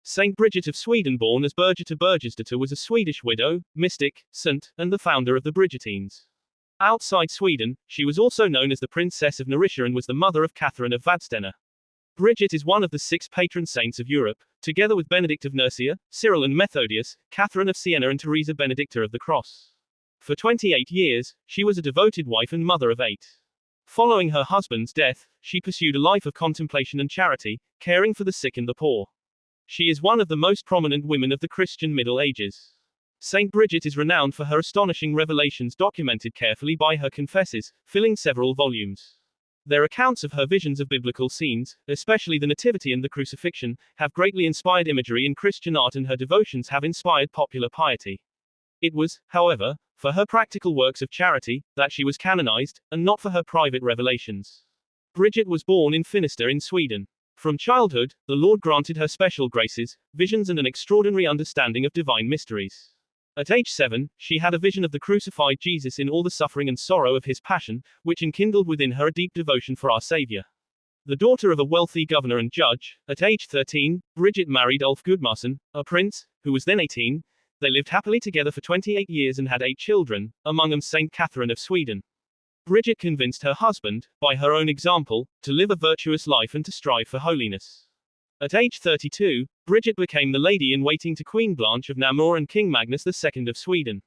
Saint Bridget of Sweden, born as Birgitta Birgersdotter, was a Swedish widow, mystic, saint, and the founder of the Bridgettines. Outside Sweden, she was also known as the Princess of Nericia and was the mother of Catherine of Vadstena. Bridget is one of the 6 patron saints of Europe, together with Benedict of Nericia, Cyril and Methodius, Catherine of Siena and Teresa Benedicta of the Cross. For 28 years, she was a devoted wife and mother of 8. Following her husband's death, she pursued a life of contemplation and charity, caring for the sick and the poor. She is one of the most prominent women of the Christian Middle Ages. Saint Bridget is renowned for her astonishing revelations documented carefully by her confessors, filling several volumes. Their accounts of her visions of biblical scenes, especially the Nativity and the Crucifixion, have greatly inspired imagery in Christian art, and her devotions have inspired popular piety. It was, however, for her practical works of charity that she was canonized, and not for her private revelations. Bridget was born in Finster in Sweden. From childhood, the Lord granted her special graces, visions and an extraordinary understanding of divine mysteries. At age 7, she had a vision of the crucified Jesus in all the suffering and sorrow of his passion, which enkindled within her a deep devotion for our Savior. The daughter of a wealthy governor and judge, at age 13, Bridget married Ulf Gudmarsson, a prince, who was then 18. They lived happily together for 28 years and had 8 children, among them Saint Catherine of Sweden. Bridget convinced her husband, by her own example, to live a virtuous life and to strive for holiness. At age 32, Bridget became the lady-in-waiting to Queen Blanche of Namur and King Magnus II of Sweden.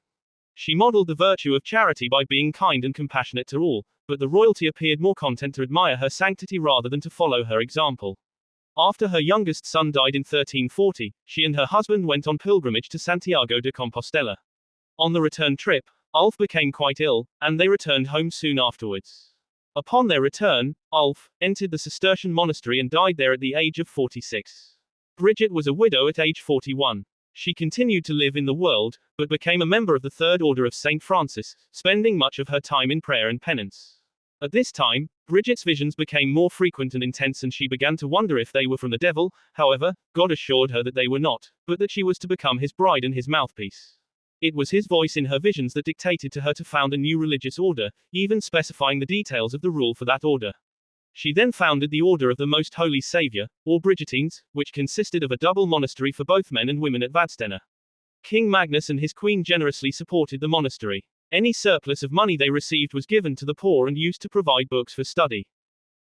She modeled the virtue of charity by being kind and compassionate to all, but the royalty appeared more content to admire her sanctity rather than to follow her example. After her youngest son died in 1340, she and her husband went on pilgrimage to Santiago de Compostela. On the return trip, Ulf became quite ill, and they returned home soon afterwards. Upon their return, Ulf entered the Cistercian monastery and died there at the age of 46. Bridget was a widow at age 41. She continued to live in the world, but became a member of the Third Order of St. Francis, spending much of her time in prayer and penance. At this time, Bridget's visions became more frequent and intense, and she began to wonder if they were from the devil. However, God assured her that they were not, but that she was to become his bride and his mouthpiece. It was his voice in her visions that dictated to her to found a new religious order, even specifying the details of the rule for that order. She then founded the Order of the Most Holy Saviour, or Bridgettines, which consisted of a double monastery for both men and women at Vadstena. King Magnus and his queen generously supported the monastery. Any surplus of money they received was given to the poor and used to provide books for study.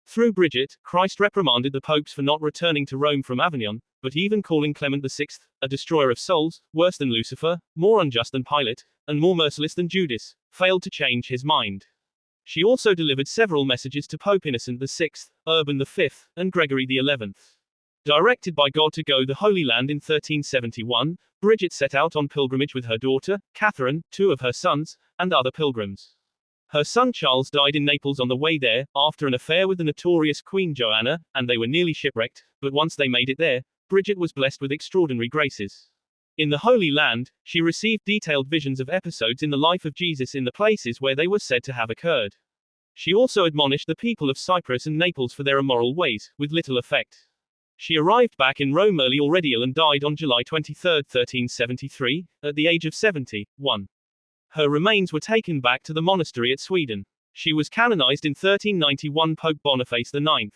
Through Bridget, Christ reprimanded the popes for not returning to Rome from Avignon, but even calling Clement VI, a destroyer of souls, worse than Lucifer, more unjust than Pilate, and more merciless than Judas, failed to change his mind. She also delivered several messages to Pope Innocent VI, Urban V, and Gregory XI. Directed by God to go the Holy Land in 1371, Bridget set out on pilgrimage with her daughter, Catherine, 2 of her sons, and other pilgrims. Her son Charles died in Naples on the way there, after an affair with the notorious Queen Joanna, and they were nearly shipwrecked, but once they made it there, Bridget was blessed with extraordinary graces. In the Holy Land, she received detailed visions of episodes in the life of Jesus in the places where they were said to have occurred. She also admonished the people of Cyprus and Naples for their immoral ways, with little effect. She arrived back in Rome early, already ill, and died on July 23, 1373, at the age of 71. Her remains were taken back to the monastery at Sweden. She was canonized in 1391 Pope Boniface IX.